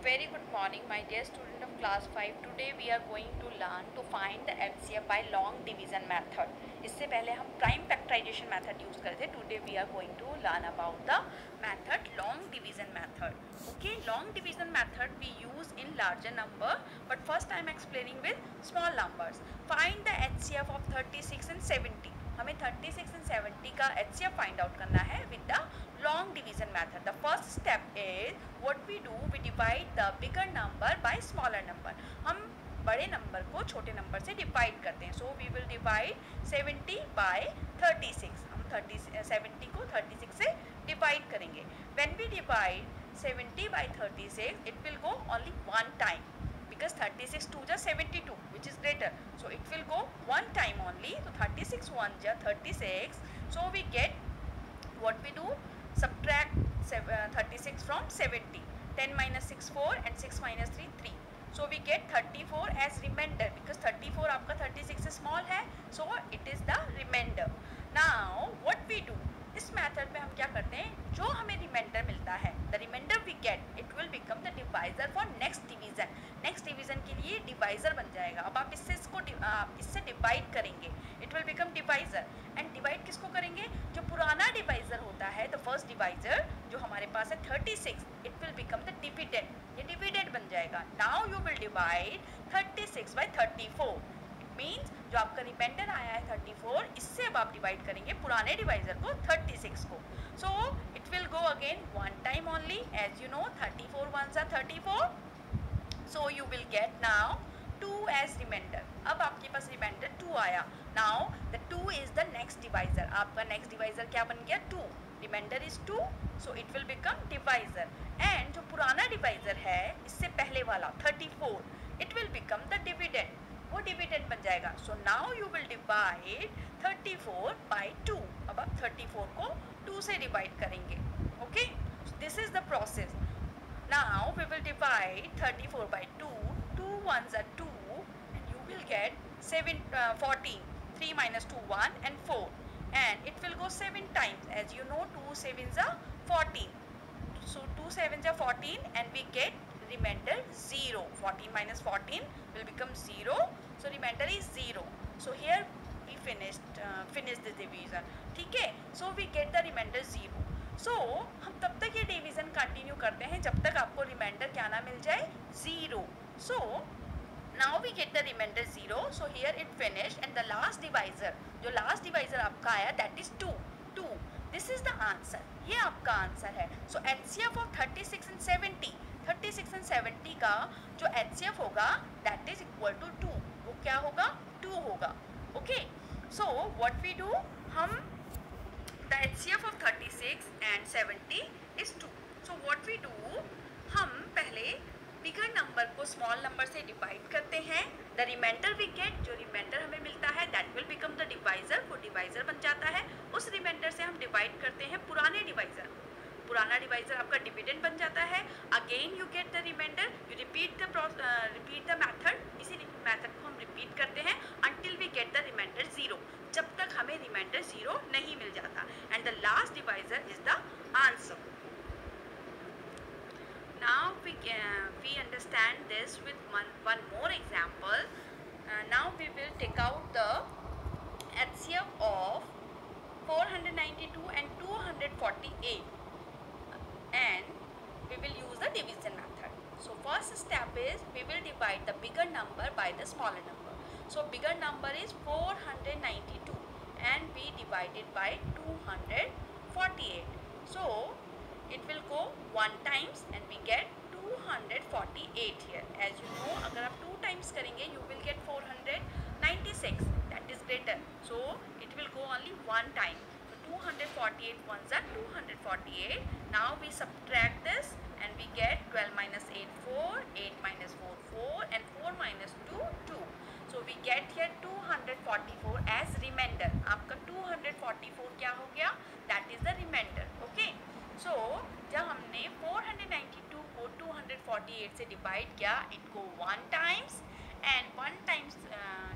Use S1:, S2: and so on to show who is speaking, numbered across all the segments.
S1: very good morning, my dear student of class 5. Today we are going to learn to find the HCF by long division method. इससे पहले हम prime factorisation method use करते थे. Today we are going to learn about the method long division method. Okay, long division method we use in larger number, but first I am explaining with small numbers. Find the HCF of 36 and 70. हमें 36 and 70 का HCF find out करना है with the long division method. The first step is what we do, we divide the bigger number by smaller number. हम बड़े number को छोटे number से divide करते हैं. So we will divide 70 by 36. हम 70 को 36 से डिवाइड करेंगे. When we divide 70 by 36, it will go only one time because 36 2 ja 72, which is greater, so it will go one time only. So 36 1 ja 36. So we get, what we do, subtract 36 from 70. 10 minus 6 4 and 6 minus 3 3. So we get 34 as remainder because 34 आपका 36 से small है, so it is the remainder. Now what we do, इस method में हम क्या करते हैं, जो हमें रिमाइंडर मिलता है, the reminder we get, it will become the divisor for next division. Next division के लिए डिवाइजर बन जाएगा. अब आप इससे डिवाइड करेंगे, it will become divisor. And divide किसको करेंगे, जो पुराना डिवाइजर होता है, द फर्स्ट डिवाइजर जो हमारे पास है 36, it will become the dividend. ये डिविडेंड बन जाएगा. Now you will divide 36 by 34. Means जो आपका रिमाइंडर आया है 34, इससे अब आप डिवाइड करेंगे पुराने डिवाइजर को 36 को. So it will go again one time only. As you know 34 1s are 34. So you will get now 2 as reminder. अब आपके पास रिमाइंडर 2 आया. Now the 2 is the next divisor. आपका नेक्स्ट डिवाइजर क्या बन गया, 2. Reminder is 2, so it will become divisor. And जो पुराना डिवाइजर है इससे पहले वाला 34, it will become the dividend. वो डिविडेंड बन जाएगा. So now you will divide 34 by 2. अब आप 34 को 2 से डिवाइड करेंगे. Okay, this is the process. Now we will divide 34 by 2. 2 1s are 2 and you will get 14. 3 minus 2 1 and 4, and it will go 7 times. As you know 2 7s are 14. So 2 7s are 14 and we get remainder 0. 14 minus 14 will become 0. So remainder is 0. So here we finished this division. ठीक है. So we get the remainder 0. So हम तब तक ये division continue करते हैं जब तक आपको रिमाइंडर क्या ना मिल जाए, 0. So now we get the remainder 0. So here it finished and the last divisor, जो लास्ट डिवाइजर आपका आया, that is 2. 2. This is the answer. ये आपका आंसर है. So HCF of 36 and 70. 36 and 70 का जो HCF होगा that is equal to 2. वो क्या होगा, 2 होगा. Okay, so what we do, हम the HCF of 36 and 70 is 2. So what we do, हम पहले बिगर नंबर को स्मॉल नंबर से डिवाइड करते हैं. द रिमाइंडर वी गेट, जो रिमाइंडर हमें मिलता है that will become the divisor. वो डिवाइजर बन जाता है. उस रिमाइंडर से हम डिवाइड करते हैं पुराने डिवाइजर. पुराना डिवाइजर आपका डिविडेंड बन जाता है. Again you get the reminder, you repeat the method. इसी मेथड को हम रिपीट करते हैं until we get the reminder 0, जब तक हमें रिमाइंडर 0 नहीं मिल जाता. And the last divisor is the answer. Now we understand this with one more example. Now we will take out the HCF of 492 and 248. And we will use the division method. So first step is we will divide the bigger number by the smaller number. So bigger number is 492 and we divide it by 248. So it will go one times and we get 248 here. As you know, अगर आप 2 times करेंगे you will get 496. That is greater. So it will go only one time. 248 ones are 248. Now we subtract this and we get 12 minus 8 4, 8 minus 4 4 and 4 minus 2 2. So we get here 244 as remainder. आपका 244 क्या हो गया, that is the remainder. Okay. So जब हमने 492 को 248 से divide किया, it go 1 times and 1 times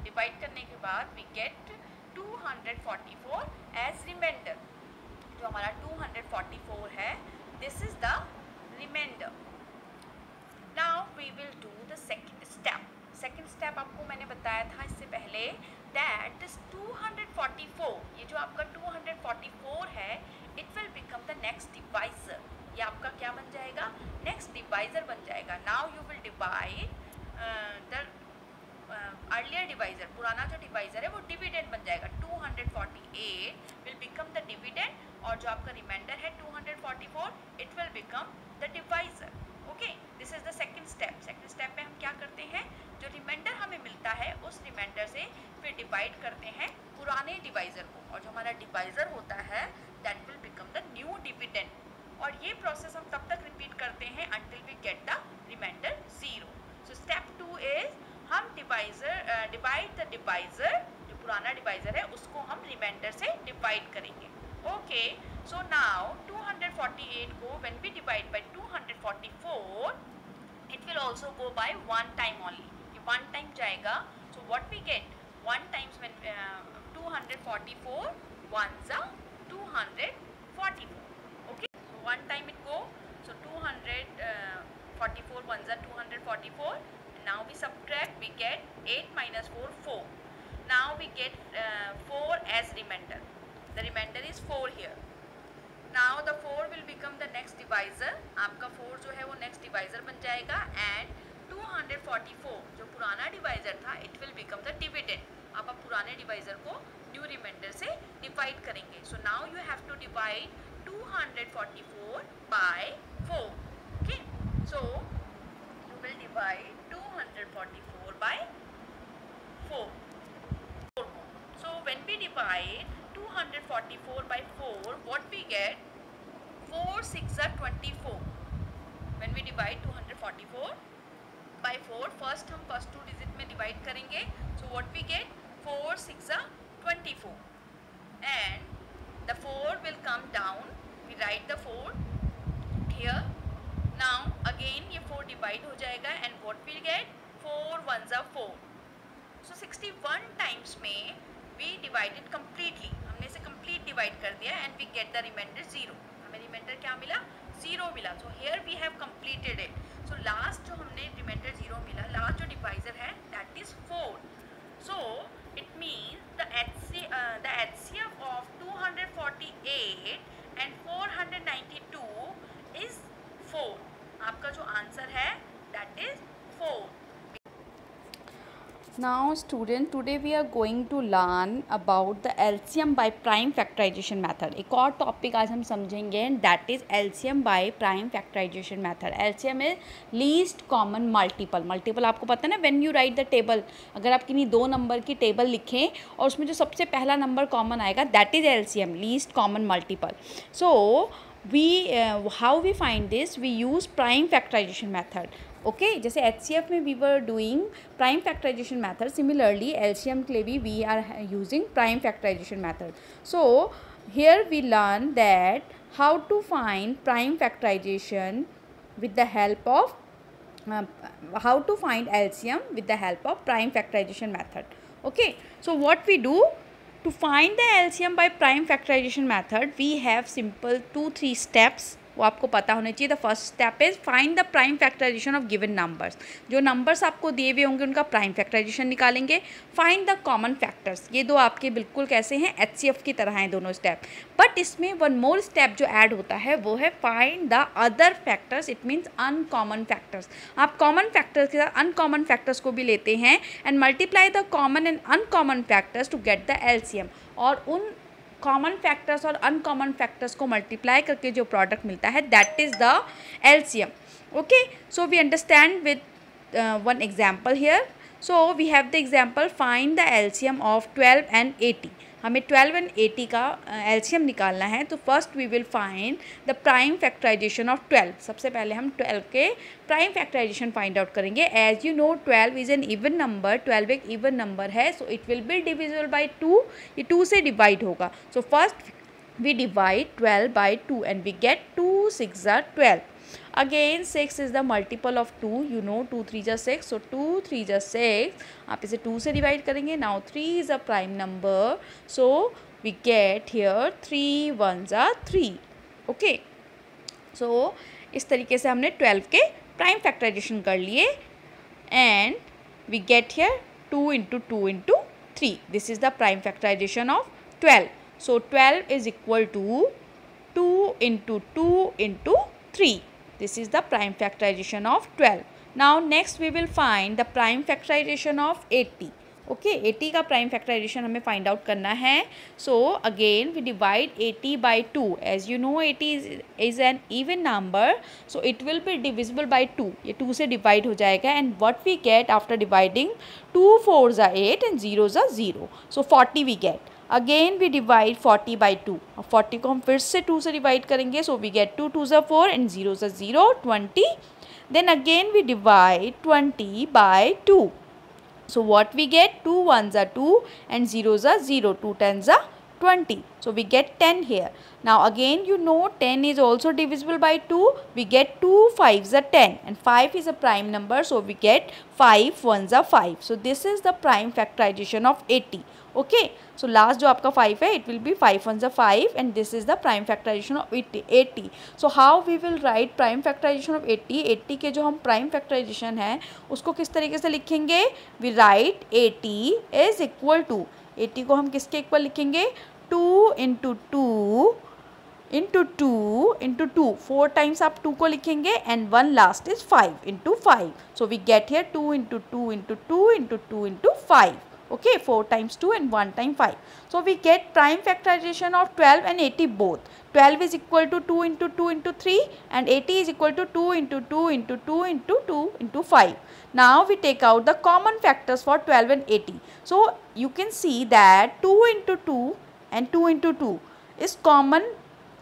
S1: divide करने के बाद we get 244 as remainder. जो हमारा 244 है, this is the remainder. Now we will do the second step. Second step आपको मैंने बताया था इससे पहले दैट दिस 244, ये जो आपका 244 है, it will become the next divisor. ये आपका क्या बन जाएगा? नेक्स्ट डिवाइजर बन जाएगा. Now you will divide the earlier divisor, पुराना जो डिवाइजर है वो डिविडेंड बन जाएगा. 248 विल बिकम द डिविडेंड और जो आपका रिमाइंडर है 244 it will become the divisor. Okay, this is the second step. Second step में हम क्या करते हैं, जो रिमाइंडर हमें मिलता है उस रिमाइंडर से फिर डिवाइड करते हैं पुराने डिवाइजर को, और जो हमारा डिवाइजर होता है that will become the new dividend. और ये प्रोसेस हम तब तक रिपीट करते हैं until we get the reminder 0. So step 2 is हम डिवाइड द डिवाइजर, जो पुराना डिवाइजर है उसको हम रिमाइंडर से डिवाइड करेंगे. ओके, सो नाउ 248 को when we divide by 244 it will also go by one time only. ये वन टाइम जाएगा. So what we get, one times when 244 ones are 244. Okay, so one time it go, so 244 ones are 244. Now we subtract, we get 8 minus 4, 4. Now we get 4 as remainder. The remainder is 4 here. Now the 4 will become the next divisor. आपका 4 जो है वो next divisor बन जाएगा. And 244 जो पुराना divisor था it will become the dividend. आप पुराने divisor को new remainder से divide करेंगे. So now you have to divide 244 by 4. Okay, so you will divide 244 by 4. So when we divide 244 by 4, what we get? 4 6 are 24. When we divide 244 by 4, first हम first two digit में divide करेंगे. So what we get? 4 6 are 24. And the 4 will come down. We write the 4 here. Now again ये 4 divide हो जाएगा and what we get? 4 ones are 4. So 61 times में we divide it completely. हमने इसे complete divide कर दिया and we get the remainder 0. हमें remainder क्या मिला? 0 मिला. So here we have completed it. So last जो हमने remainder 0 मिला, last जो divisor है that is 4. So it means the HCF of 248 and 492 is 4. आपका जो आंसर है that is 4. Now student, today we are going to learn about the LCM by prime factorization method. एक और topic आज हम समझेंगे that is LCM by prime factorization method. LCM is least common multiple. Multiple आपको पता है ना, when you write the table, अगर आप किन्हीं 2 नंबर की टेबल लिखें और उसमें जो सबसे पहला नंबर कॉमन आएगा that is LCM, least common multiple. So how we find this? We use prime factorization method. Okay, जैसे HCF में we were doing prime factorization method, similarly LCM के लिए भी we are using prime factorization method. So here we learn that how to find prime factorization with the help of how to find LCM with the help of prime factorization method. Okay, so what we do to find the LCM by prime factorization method, we have simple 2-3 steps. वो आपको पता होने चाहिए. The first step is find the prime factorization of given numbers. जो numbers आपको दिए हुए होंगे उनका प्राइम फैक्टराइजेशन निकालेंगे. Find the common factors. ये दो आपके बिल्कुल कैसे हैं, HCF की तरह हैं दोनों स्टेप. बट इसमें वन मोर स्टेप जो ऐड होता है वो है find the other factors. It means uncommon factors. आप कॉमन फैक्टर्स के साथ अनकॉमन फैक्टर्स को भी लेते हैं and multiply the common and uncommon factors to get the LCM. और उन कॉमन फैक्टर्स और अनकॉमन फैक्टर्स को मल्टीप्लाई करके जो प्रोडक्ट मिलता है that is the LCM. Okay, so we understand with one example here. So we have the example find the LCM of 12 and 80. हमें 12 and 80 का LCM निकालना है. तो first we will find the prime factorization of 12. सबसे पहले हम 12 के prime factorization find out करेंगे. As you know 12 is an even number. 12 एक इवन नंबर है. So it will be divisible by 2. ये 2 से डिवाइड होगा. So first we divide 12 by 2 and we get 2 6 are 12. Again 6 is the multiple of 2. You know 2 3 are 6. So 2 3 are 6. आप इसे 2 से divide करेंगे. Now 3 is a prime number. So we get here 3 ones are 3. Okay. So इस तरीके से हमने 12 के prime factorization कर लिए and we get here 2 into 2 into 3. This is the prime factorization of 12. So 12 is equal to 2 into 2 into 3. This is the prime factorization of 12. Now next we will find the prime factorization of 80. Okay 80 का prime factorization हमें find out करना है. So again we divide 80 by 2. As you know 80 is an even number, so it will be divisible by 2. ये 2 से divide हो जाएगा and what we get after dividing 2 4s are 8 and 0s are 0. So 40 we get. Again we divide 40 by 2. अब 40 को हम फिर से 2 से डिवाइड करेंगे. So we get 2 2s are 4 and 0s are 0, 20. Then again we divide 20 by 2. So what we get? 2 1s are 2 and 0s are 0. 2 10s are 20. So we get 10 here. Now again you know 10 is also divisible by 2. We get 2 5s are 10 and 5 is a prime number. So we get 5 1s are 5. So this is the prime factorization of 80. Okay. So last जो आपका 5 है it will be 5 1s are 5 and this is the prime factorization of 80. So how we will write prime factorization of 80? 80 के जो हम prime factorization है उसको किस तरीके से लिखेंगे? We write 80 is equal to, 80 को हम किसके इक्वल लिखेंगे? 2 into 2 into 2 into 2. 4 times आप 2 को लिखेंगे and 1 last is 5 into 5. So we get here 2 into 2 into 2 into 2 into 5. Okay, 4 times 2 and 1 time 5. So we get prime factorization of 12 and 80 both. 12 is equal to 2 into 2 into 3 and 80 is equal to 2 into 2 into 2 into 2 into 5. Now we take out the common factors for 12 and 80. So you can see that 2 into 2 and 2 into 2 is common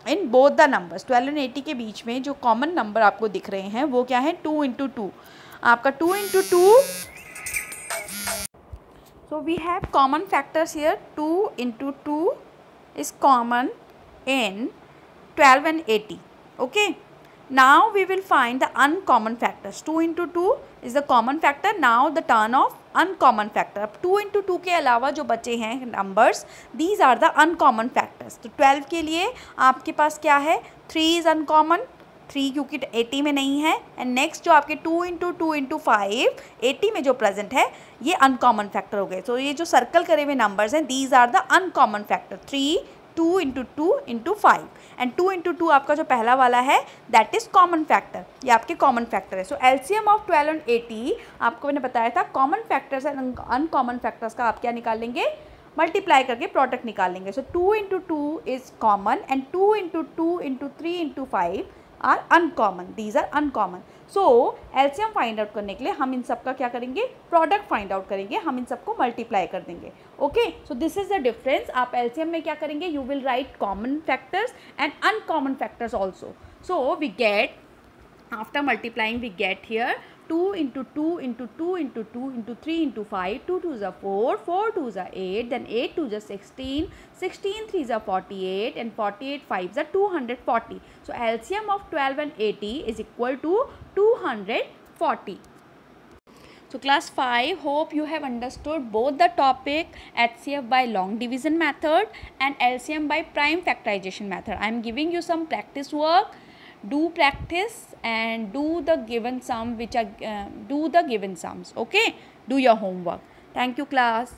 S1: in both the numbers. 12 and 80 के बीच में जो common number आपको दिख रहे हैं वो क्या है? 2 into 2. आपका 2 into 2. So we have common factors here. 2 into 2 is common in 12 and 80. Okay. Now we will find the uncommon factors. 2 into 2 is the common factor. Now the turn of uncommon factor. अब 2 into 2 के अलावा जो बचे हैं numbers, these are the uncommon factors. तो 12 के लिए आपके पास क्या है? 3 is uncommon. 3 क्योंकि 80 में नहीं है एंड नेक्स्ट जो आपके 2 into 2 into 5 80 में जो प्रेजेंट है ये अनकॉमन फैक्टर हो गए. तो ये जो सर्कल करे हुए नंबर्स हैं these are the uncommon factor. 3 2 into 2 into 5 and 2 into 2 आपका जो पहला वाला है दैट इज कॉमन फैक्टर. ये आपके कॉमन फैक्टर है. सो एलसीएम ऑफ 12 and 80 आपको मैंने बताया था common factors and uncommon factors का आप क्या निकालेंगे? मल्टीप्लाई करके प्रोडक्ट निकालेंगे. So 2 into 2 is common and 2 into 2 into 3 into 5 are uncommon. These are uncommon. So LCM find out करने के लिए हम इन सब का क्या करेंगे? प्रोडक्ट फाइंड आउट करेंगे. हम इन सबको मल्टीप्लाई कर देंगे. Okay. So this is the difference. आप एलसीएम में क्या करेंगे? You will write common factors and uncommon factors also. So we get after multiplying we get here 2 into 2 into 2 into 2 into 3 into 5, 2 2s are 4, 4 2s are 8, then 8 2s are 16, 16 3s are 48 and 48 5s are 240. So LCM of 12 and 80 is equal to 240. So class 5, hope you have understood both the topic HCF by long division method and LCM by prime factorization method. I am giving you some practice work. Do practice and do the given sum which are do the given sums. Okay, do your homework. Thank you class.